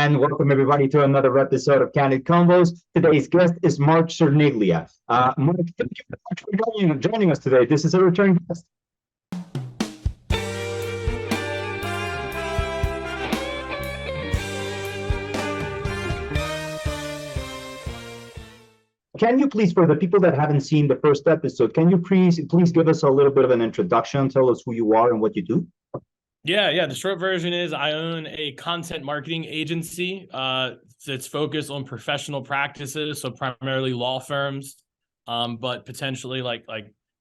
And welcome everybody to another episode of Candid Convos. Today's guest is Marc Cerniglia. Marc, thank you very much for joining us today. This is a return guest. Can you please, for the people that haven't seen the first episode, can you please give us a little bit of an introduction, tell us who you are and what you do? Yeah. The short version is I own a content marketing agency that's focused on professional practices, so primarily law firms, but potentially like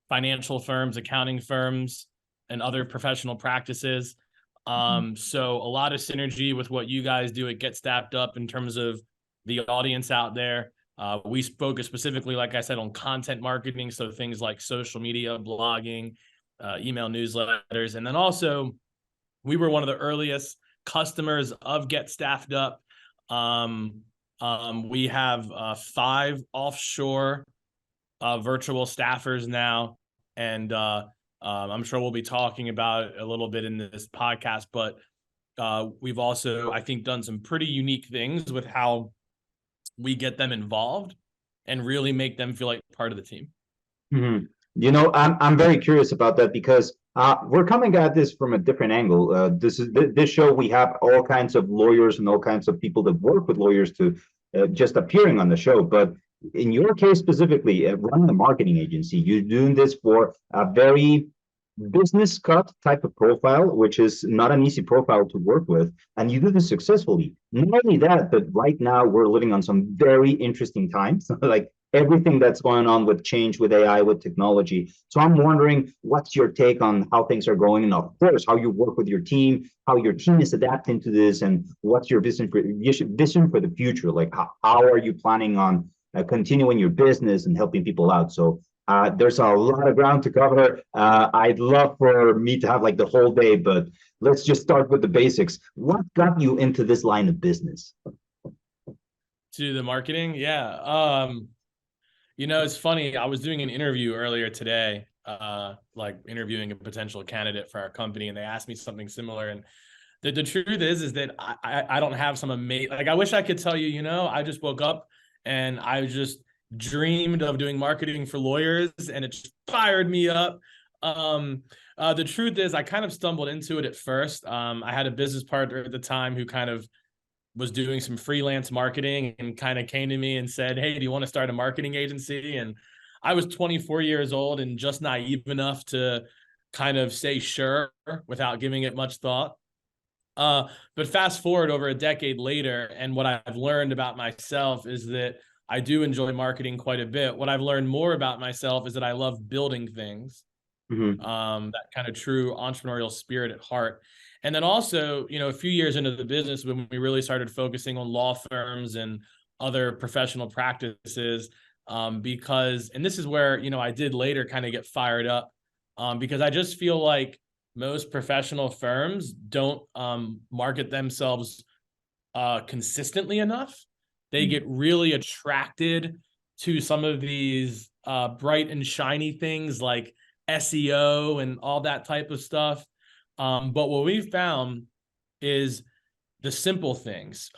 financial firms, accounting firms, and other professional practices. So a lot of synergy with what you guys do at Get Staffed Up in terms of the audience out there. We focus specifically, like I said, on content marketing, so things like social media, blogging, email newsletters, and then also we were one of the earliest customers of Get Staffed Up. We have 5 offshore virtual staffers now, and I'm sure we'll be talking about it a little bit in this podcast, but we've also, I think, done some pretty unique things with how we get them involved and really make them feel like part of the team. Mm-hmm. You know, I'm very curious about that because we're coming at this from a different angle. This show, we have all kinds of lawyers and all kinds of people that work with lawyers to just appearing on the show. But in your case specifically, running a marketing agency, you're doing this for a very business cut type of profile, which is not an easy profile to work with, and you do this successfully. Not only that, but right now we're living on some very interesting times, like everything that's going on with change, with AI, with technology. So I'm wondering, what's your take on how things are going, and of course, how you work with your team, how your team is adapting to this, and what's your vision for the future? Like, how are you planning on continuing your business and helping people out? So there's a lot of ground to cover. I'd love for me to have like the whole day, but let's just start with the basics. What got you into this line of business? To the marketing? Yeah. It's funny. I was doing an interview earlier today, like interviewing a potential candidate for our company, and they asked me something similar. And the truth is that I don't have some amazing, like, I wish I could tell you, I just woke up and I just dreamed of doing marketing for lawyers and it just fired me up. The truth is I kind of stumbled into it at first. I had a business partner at the time who kind of was doing some freelance marketing and kind of came to me and said, "Hey, do you want to start a marketing agency?" And I was 24 years old and just naive enough to kind of say sure without giving it much thought. But fast forward over a decade later, and what I've learned about myself is that I do enjoy marketing quite a bit. What I've learned more about myself is that I love building things, that kind of true entrepreneurial spirit at heart. And then also, a few years into the business, when we really started focusing on law firms and other professional practices, because, and this is where, I did later kind of get fired up, because I just feel like most professional firms don't market themselves consistently enough. They get really attracted to some of these bright and shiny things like SEO and all that type of stuff. But what we've found is the simple things,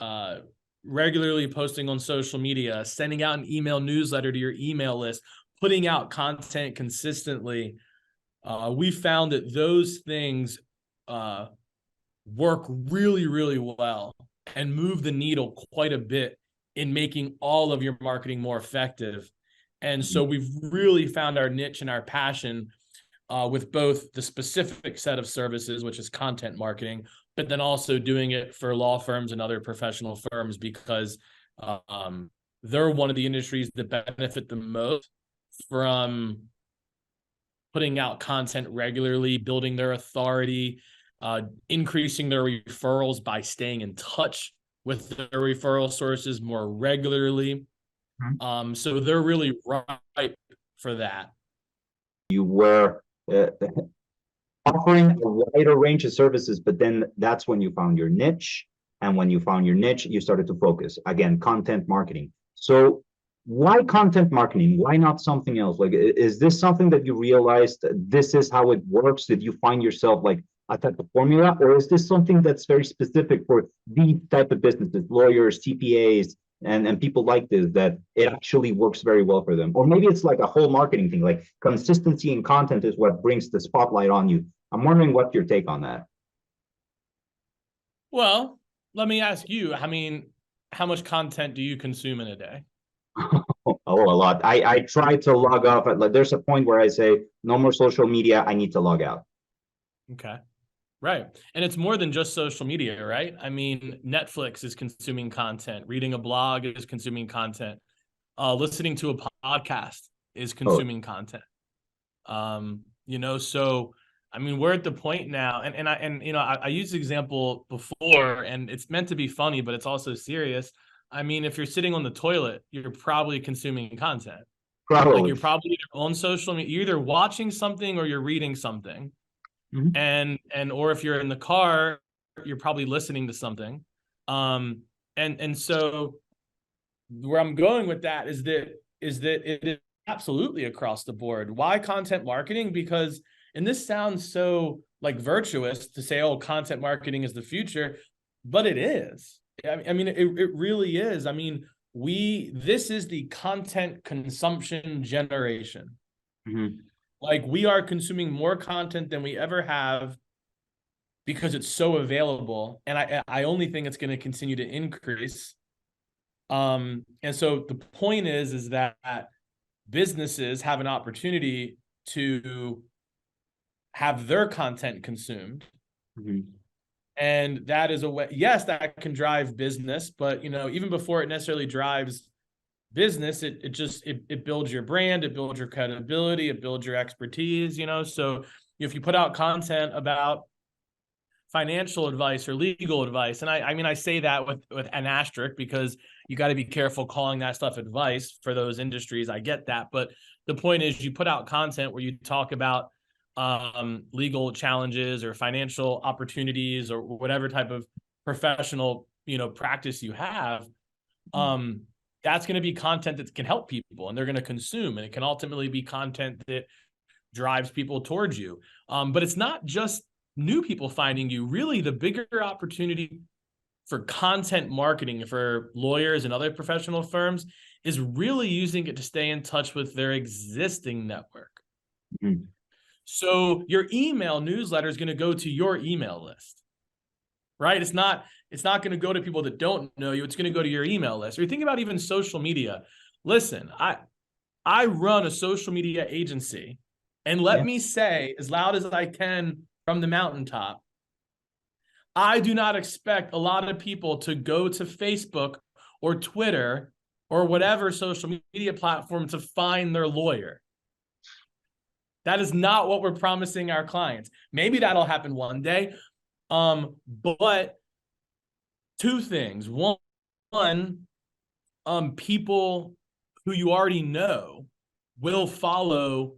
regularly posting on social media, sending out an email newsletter to your email list, putting out content consistently. We found that those things work really, really well and move the needle quite a bit in making all of your marketing more effective. And so we've really found our niche and our passion with both the specific set of services, which is content marketing, but then also doing it for law firms and other professional firms, because they're one of the industries that benefit the most from putting out content regularly, building their authority, increasing their referrals by staying in touch with their referral sources more regularly. So they're really ripe for that. You were offering a wider range of services, but then that's when you found your niche. And when you found your niche, you started to focus, again, content marketing. So why content marketing? Why not something else? Like, is this something that you realized this is how it works? Did you find yourself like a type of formula, or is this something that's very specific for these type of businesses, lawyers, CPAs, and people like this, that it actually works very well for them? Or maybe it's like a whole marketing thing, like consistency in content is what brings the spotlight on you. I'm wondering what your take on that. Well, let me ask you, I mean, how much content do you consume in a day? Oh, a lot. I try to log off at, like, there's a point where I say no more social media. I need to log out. Okay. Right. And it's more than just social media, right? I mean, Netflix is consuming content, reading a blog is consuming content, listening to a podcast is Oh, consuming content. So I mean, we're at the point now, I used the example before, and it's meant to be funny, but it's also serious. I mean, if you're sitting on the toilet, you're probably consuming content. Like probably. you're probably either on social media, you're either watching something or you're reading something. Mhm. Or if you're in the car, you're probably listening to something. So where I'm going with that is that it is absolutely across the board. Why content marketing? Because, and this sounds so like virtuous to say, oh, content marketing is the future, but it is. I mean, it really is. I mean, this is the content consumption generation. Mhm. Like we are consuming more content than we ever have because it's so available. And I only think it's going to continue to increase. And so the point is that businesses have an opportunity to have their content consumed. Mhm. And that is a way, yes, that can drive business, but even before it necessarily drives business, it builds your brand, it builds your credibility, it builds your expertise. So if you put out content about financial advice or legal advice, and I mean, I say that with an asterisk because you got to be careful calling that stuff advice for those industries. I get that, but the point is, you put out content where you talk about legal challenges or financial opportunities or whatever type of professional practice you have. That's going to be content that can help people and they're going to consume, and it can ultimately be content that drives people towards you. But it's not just new people finding you. Really, the bigger opportunity for content marketing for lawyers and other professional firms is really using it to stay in touch with their existing network. Mhm. So your email newsletter is going to go to your email list, right? It's not going to go to people that don't know you. It's going to go to your email list. Or you think about even social media. Listen, I run a social media agency, and let Yeah. me say as loud as I can from the mountaintop, I do not expect a lot of people to go to Facebook or Twitter or whatever social media platform to find their lawyer. That is not what we're promising our clients. Maybe that'll happen one day. But two things. One, people who you already know will follow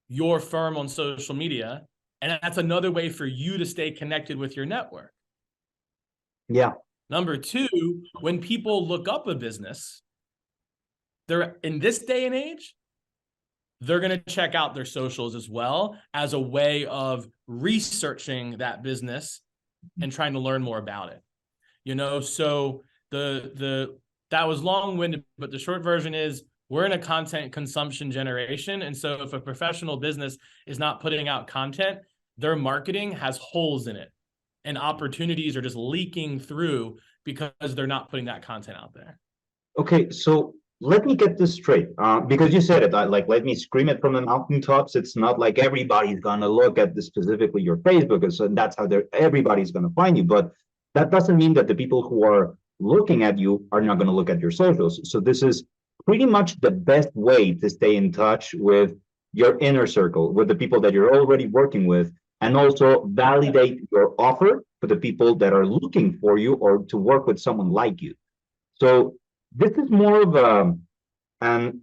your firm on social media. And that's another way for you to stay connected with your network. Yeah. Number two, when people look up a business, they're in this day and age, they're going to check out their socials as well as a way of researching that business and trying to learn more about it. So that was long-winded, but the short version is we're in a content consumption generation. And so if a professional business is not putting out content, their marketing has holes in it and opportunities are just leaking through because they're not putting that content out there. Okay, so let me get this straight, because you said it, like, let me scream it from the mountaintops. It's not like everybody's gonna look at this, specifically your Facebook, and so that's how everybody's gonna find you. But that doesn't mean that the people who are looking at you are not gonna look at your socials. So this is pretty much the best way to stay in touch with your inner circle, with the people that you're already working with, and also validate your offer for the people that are looking for you or to work with someone like you. So this is more of an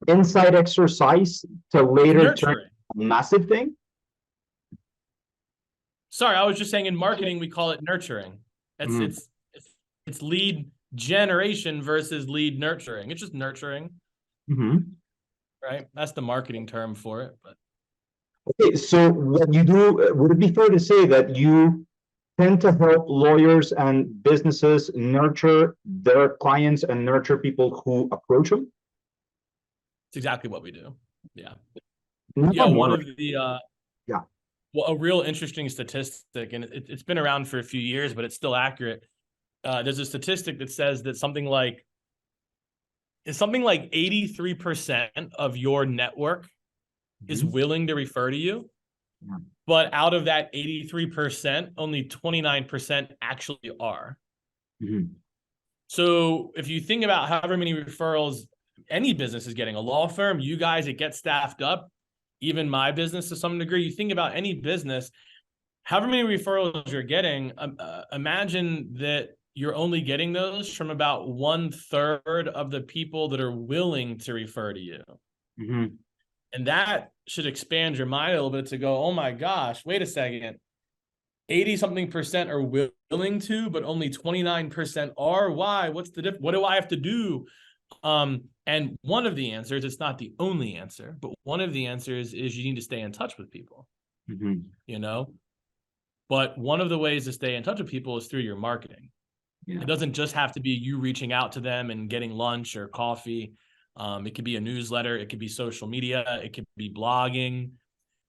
inside exercise to It's later turn nurturing. a massive thing. Sorry, I was just saying in marketing, we call it nurturing. It's Mhm. it's it's, it's lead generation versus lead nurturing. It's just nurturing, Mhm. right? That's the marketing term for it. But Okay, so what you do, would it be fair to say that you tend to help lawyers and businesses nurture their clients and nurture people who approach them? It's exactly what we do. Yeah. Not One more. of the Yeah. well, a real interesting statistic, and it's been around for a few years, but it's still accurate. There's a statistic that says that something like 83% of your network is willing to refer to you. Yeah. But out of that 83%, only 29% actually are. So if you think about however many referrals any business is getting, a law firm, you guys, it gets staffed up, even my business to some degree, you think about any business, however many referrals you're getting, imagine that you're only getting those from about 1/3 of the people that are willing to refer to you. And that should expand your mind a little bit to go, oh my gosh, wait a second. 80-something% are willing to, but only 29% are. Why? What's the difference? What do I have to do? And one of the answers, it's not the only answer, but one of the answers is you need to stay in touch with people, you know? But one of the ways to stay in touch with people is through your marketing. Yeah. It doesn't just have to be you reaching out to them and getting lunch or coffee. It could be a newsletter. It could be social media. It could be blogging.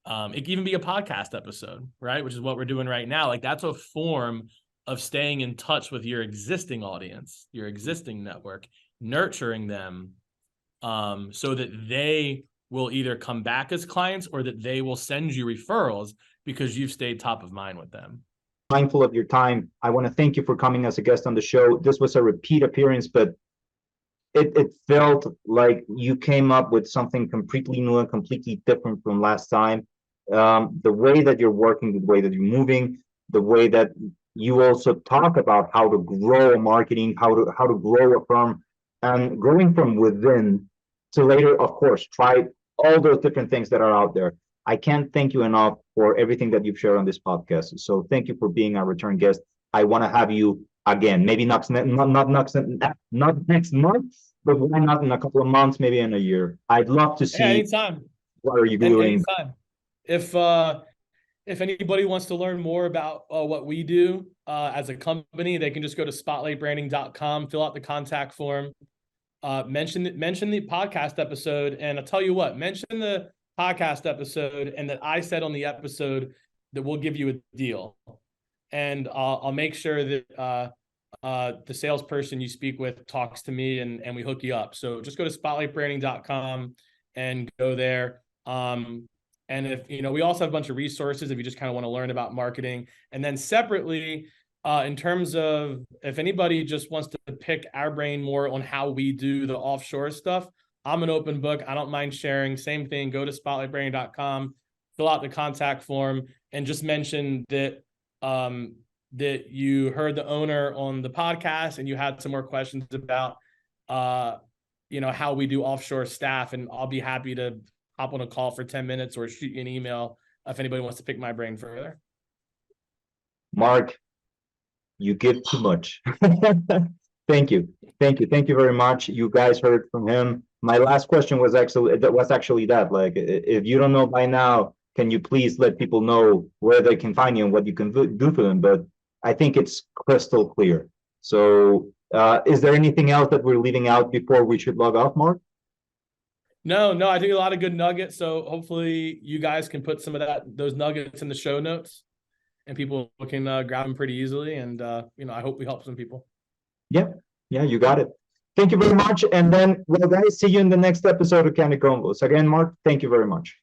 It could even be a podcast episode, right? Which is what we're doing right now. Like that's a form of staying in touch with your existing audience, your existing network, nurturing them so that they will either come back as clients or that they will send you referrals because you've stayed top of mind with them. Mindful of your time, I want to thank you for coming as a guest on the show. This was a repeat appearance, but it felt like you came up with something completely new and completely different from last time. The way that you're working, the way that you're moving, the way that you also talk about how to grow marketing, how to grow a firm, and growing from within to later, of course, try all those different things that are out there. I can't thank you enough for everything that you've shared on this podcast. So thank you for being our return guest. I want to have you again, maybe not next month, but why not in a couple of months, maybe in a year? I'd love to see. Yeah, anytime. What are you doing? Anytime. If anybody wants to learn more about what we do as a company, they can just go to spotlightbranding.com, fill out the contact form, mention the podcast episode, and I'll tell you what, mention the podcast episode and that I said on the episode that we'll give you a deal, and I'll make sure that the salesperson you speak with talks to me and we hook you up. So just go to spotlightbranding.com and go there. And if, we also have a bunch of resources if you just kind of want to learn about marketing. And then separately, in terms of if anybody just wants to pick our brain more on how we do the offshore stuff, I'm an open book. I don't mind sharing. Same thing, go to spotlightbranding.com, fill out the contact form, and just mention that that you heard the owner on the podcast and you had some more questions about how we do offshore staff, and I'll be happy to hop on a call for 10 minutes or shoot you an email if anybody wants to pick my brain further. Marc, you give too much. Thank you very much. You guys heard from him. My last question was actually that, like, if you don't know by now, can you please let people know where they can find you and what you can do for them? But I think it's crystal clear. So is there anything else that we're leaving out before we should log off, Marc? No, I think a lot of good nuggets. So hopefully you guys can put some of those nuggets in the show notes and people can grab them pretty easily. And, I hope we help some people. Yeah, you got it. Thank you very much. And then, well, guys, see you in the next episode of Candid Convos. Again, Marc, thank you very much.